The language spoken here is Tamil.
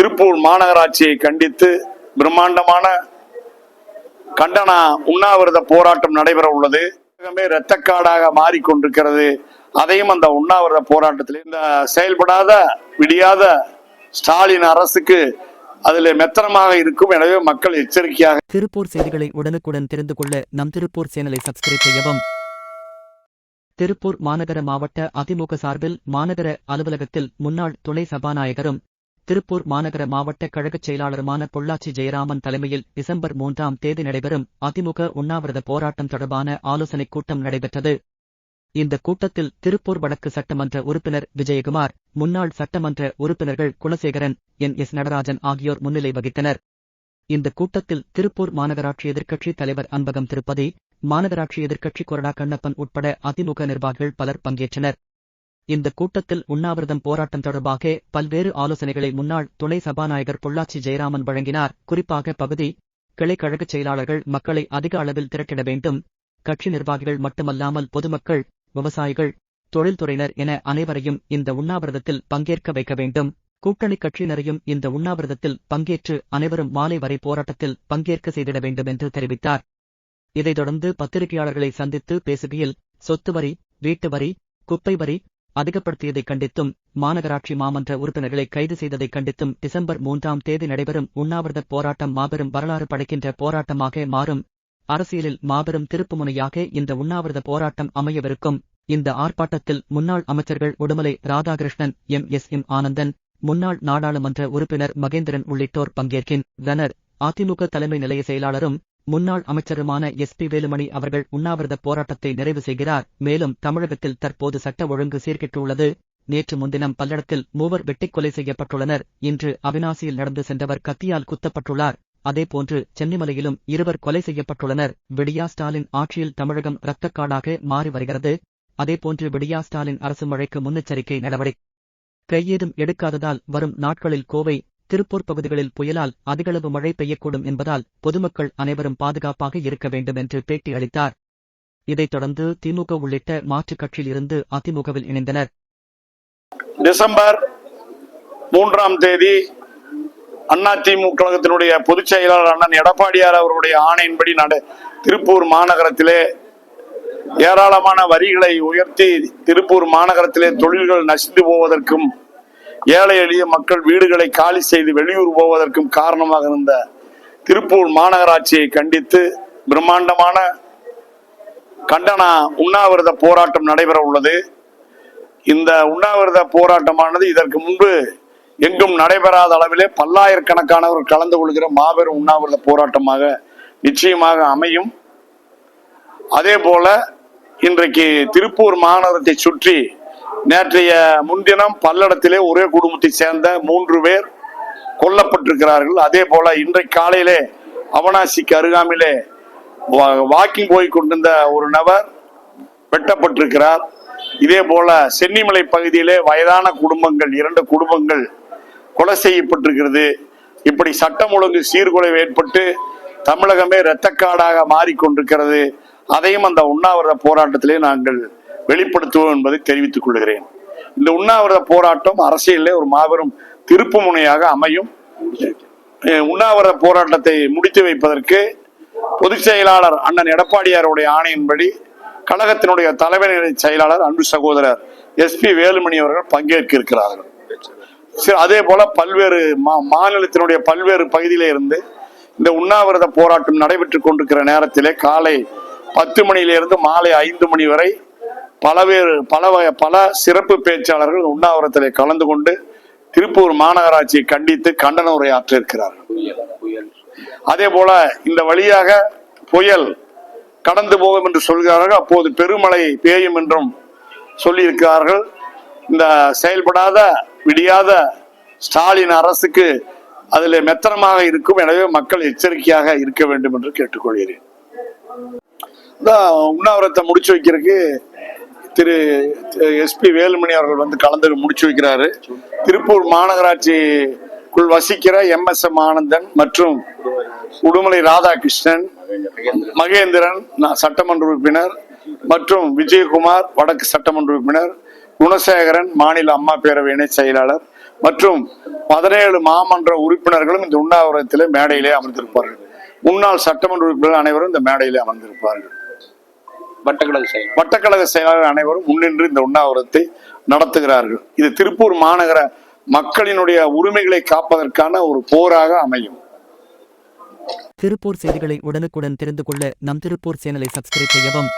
திருப்பூர் மாநகராட்சியை கண்டித்து பிரம்மாண்டமான கண்டன உண்ணாவிரத போராட்டம் நடைபெற உள்ளது. இரத்தக்காடாக மாறிக்கொண்டிருக்கிறது. அதையும் அந்த உண்ணாவிரத போராட்டத்தில் இந்த செயல்படாத விடியாத ஸ்டாலின் அரசுக்கு அதில் மெத்தனமாக இருக்கும். எனவே மக்கள் எச்சரிக்கையாக. திருப்பூர் செய்திகளை உடனுக்குடன் தெரிந்து கொள்ள நம் திருப்பூர் சேனலை சப்ஸ்கிரைப் செய்யவும். திருப்பூர் மாநகர மாவட்ட அதிமுக சார்பில் மாநகர அலுவலகத்தில் முன்னாள் துணை சபாநாயகரும் திருப்பூர் மாநகர மாவட்ட கழகச் செயலாளருமான பொள்ளாச்சி ஜெயராமன் தலைமையில் டிசம்பர் 3ஆம் தேதி நடைபெறும் அதிமுக உண்ணாவிரத போராட்டம் தொடர்பான ஆலோசனைக் கூட்டம் நடைபெற்றது. இந்த கூட்டத்தில் திருப்பூர் வடக்கு சட்டமன்ற உறுப்பினர் விஜயகுமார், முன்னாள் சட்டமன்ற உறுப்பினர்கள் குலசேகரன், என்.எஸ். நடராஜன் ஆகியோர் முன்னிலை வகித்தனர். இந்த கூட்டத்தில் திருப்பூர் மாநகராட்சி எதிர்க்கட்சித் தலைவர் அன்பகம் திருப்பதி, மாநகராட்சி எதிர்க்கட்சி கொறடா கண்ணப்பன் உட்பட அதிமுக நிர்வாகிகள் பலர் பங்கேற்றனர். இந்த கூட்டத்தில் உண்ணாவிரதம் போராட்டம் தொடர்பாக பல்வேறு ஆலோசனைகளை முன்னாள் துணை சபாநாயகர் பொள்ளாச்சி ஜெயராமன் வழங்கினார். குறிப்பாக பகுதி, கிளை கழகச் செயலாளர்கள் மக்களை அதிக அளவில் திரட்டிட வேண்டும். கட்சி நிர்வாகிகள் மட்டுமல்லாமல் பொதுமக்கள், விவசாயிகள், தொழில்துறையினர் என அனைவரையும் இந்த உண்ணாவிரதத்தில் பங்கேற்க வைக்க வேண்டும். கூட்டணி கட்சியினரையும் இந்த உண்ணாவிரதத்தில் பங்கேற்று அனைவரும் மாலை வரை போராட்டத்தில் பங்கேற்க செய்திட வேண்டும் என்று தெரிவித்தார். இதைத் தொடர்ந்து பத்திரிகையாளர்களை சந்தித்து பேசுகையில், சொத்து வரி, வீட்டு வரி, குப்பை வரி அதிகப்படுத்தியதைக் கண்டித்தும் மாநகராட்சி மாமன்ற உறுப்பினர்களை கைது செய்ததைக் கண்டித்தும் டிசம்பர் 3ஆம் தேதி நடைபெறும் உண்ணாவிரத போராட்டம் மாபெரும் வரலாறு படைக்கின்ற போராட்டமாக மாறும். அரசியலில் மாபெரும் திருப்புமுனையாக இந்த உண்ணாவிரத போராட்டம் அமையவிருக்கும். இந்த ஆர்ப்பாட்டத்தில் முன்னாள் அமைச்சர்கள் உடுமலை ராதாகிருஷ்ணன், எம்.எஸ். ஆனந்தன், முன்னாள் நாடாளுமன்ற உறுப்பினர் மகேந்திரன் உள்ளிட்டோர் பங்கேற்கின்றனர். அதிமுக தலைமை நிலைய செயலாளரும் முன்னாள் அமைச்சருமான எஸ்.பி. வேலுமணி அவர்கள் உண்ணாவிரத போராட்டத்தை நிறைவு செய்கிறார். மேலும் தமிழகத்தில் தற்போது சட்ட ஒழுங்கு சீர்கெட்டுள்ளது. நேற்று முன்தினம் பல்லடத்தில் 3 வெட்டிக் கொலை செய்யப்பட்டுள்ளனர். இன்று அவிநாசியில் நடந்து சென்றவர் கத்தியால் குத்தப்பட்டுள்ளார். அதேபோன்று சென்னிமலையிலும் 2 கொலை செய்யப்பட்டுள்ளனர். விடியா ஸ்டாலின் ஆட்சியில் தமிழகம் இரத்தக்காடாக மாறி வருகிறது. அதேபோன்று விடியா ஸ்டாலின் அரசு மழைக்கு முன்னெச்சரிக்கை நடவடிக்கை ஏதும் எடுக்காததால் வரும் நாட்களில் கோவை, திருப்பூர் பகுதிகளில் புயலால் அதிகளவு மழை பெய்யக்கூடும் என்பதால் பொதுமக்கள் அனைவரும் பாதுகாப்பாக இருக்க வேண்டும் என்று பேட்டி அளித்தார். இதைத் தொடர்ந்து திமுக உள்ளிட்ட மாற்றுக் கட்சியில் இருந்து அதிமுகவில் இணைந்தனர். டிசம்பர் 3ஆம் தேதி அதிமுக கழகத்தினுடைய பொதுச் செயலாளர் அண்ணன் எடப்பாடியார் அவருடைய ஆணையின்படி திருப்பூர் மாநகரத்திலே ஏராளமான வரிகளை உயர்த்தி திருப்பூர் மாநகரத்திலே தொழில்கள் நசிந்து போவதற்கும் ஏழை எளிய மக்கள் வீடுகளை காலி செய்து வெளியூர் போவதற்கும் காரணமாக இருந்த திருப்பூர் மாநகராட்சியை கண்டித்து பிரம்மாண்டமான கண்டன உண்ணாவிரத போராட்டம் நடைபெற உள்ளது. இந்த உண்ணாவிரத போராட்டமானது இதற்கு முன்பு எங்கும் நடைபெறாத அளவிலே பல்லாயிரக்கணக்கானவர் கலந்து கொள்கிற மாபெரும் உண்ணாவிரத போராட்டமாக நிச்சயமாக அமையும். அதே போல இன்றைக்கு திருப்பூர் மாநகரத்தை சுற்றி நேற்றைய முன்தினம் பல்லடத்திலே ஒரே குடும்பத்தை சேர்ந்த 3 பேர் கொல்லப்பட்டிருக்கிறார்கள். அதே போல இன்றைக்கு காலையிலே அவனாசிக்கு அருகாமையிலே வாக்கிங் போய் கொண்டிருந்த ஒரு நபர் வெட்டப்பட்டிருக்கிறார். இதே போல சென்னிமலை பகுதியிலே வயதான குடும்பங்கள் 2 குடும்பங்கள் கொலை செய்யப்பட்டிருக்கிறது. இப்படி சட்டம் ஒழுங்கு சீர்குலைவு ஏற்பட்டு தமிழகமே இரத்தக்காடாக மாறிக்கொண்டிருக்கிறது. அதையும் அந்த உண்ணாவிரத போராட்டத்திலே நாங்கள் வெளிப்படுத்துவோம் என்பதை தெரிவித்துக் கொள்கிறேன். இந்த உண்ணாவிரத போராட்டம் அரசியலிலே ஒரு மாபெரும் திருப்பு முனையாக அமையும். உண்ணாவிரத போராட்டத்தை முடித்து வைப்பதற்கு பொதுச் செயலாளர் அண்ணன் எடப்பாடியாருடைய ஆணையின்படி கழகத்தினுடைய தலைமை செயலாளர் அன்பு சகோதரர் எஸ்.பி. வேலுமணி அவர்கள் பங்கேற்க இருக்கிறார்கள். அதே போல பல்வேறு மாநிலத்தினுடைய பல்வேறு பகுதியிலே இருந்து இந்த உண்ணாவிரத போராட்டம் நடைபெற்றுக் கொண்டிருக்கிற நேரத்திலே காலை 10 மணியிலிருந்து மாலை 5 மணி வரை பல சிறப்பு பேச்சாளர்கள் உண்ணாவிரதத்திலே கலந்து கொண்டு திருப்பூர் மாநகராட்சியை கண்டித்து கண்டன உரை ஆற்ற இருக்கிறார்கள். அதே போல இந்த வழியாக புயல் கடந்து போகும் என்று சொல்கிறார்கள். அப்போது பெருமழை பெய்யும் என்றும் சொல்லியிருக்கிறார்கள். இந்த செயல்படாத விடியாத ஸ்டாலின் அரசுக்கு அதில் மெத்தனமாக இருக்கும். எனவே மக்கள் எச்சரிக்கையாக இருக்க வேண்டும் என்று கேட்டுக்கொள்கிறேன். உண்ணாவிரதத்தை முடிச்சு வைக்கிறதுக்கு திரு எஸ்.பி. வேலுமணி அவர்கள் கலந்து முடிச்சு வைக்கிறாரு. திருப்பூர் மாநகராட்சிக்குள் வசிக்கிற எம்.எஸ். ஆனந்தன் மற்றும் உடுமலை ராதாகிருஷ்ணன், மகேந்திரன் சட்டமன்ற உறுப்பினர் மற்றும் விஜயகுமார் வடக்கு சட்டமன்ற உறுப்பினர், குணசேகரன் மாநில அம்மா பேரவை இணை செயலாளர் மற்றும் 17 மாமன்ற உறுப்பினர்களும் இந்த உண்ணாவிரதத்திலே மேடையிலே அமர்ந்திருப்பார்கள். முன்னாள் சட்டமன்ற உறுப்பினர்கள் அனைவரும் இந்த மேடையிலே அமர்ந்திருப்பார்கள். வட்டக்கழக செயலாளர் அனைவரும் முன்னின்று இந்த உண்ணாவிரதத்தை நடத்துகிறார்கள். இது திருப்பூர் மாநகர மக்களினுடைய உரிமைகளை காப்பதற்கான ஒரு போராக அமையும். திருப்பூர் செய்திகளை உடனுக்குடன் தெரிந்து கொள்ள நம் திருப்பூர் சேனலை சப்ஸ்கிரைப் செய்யவும்.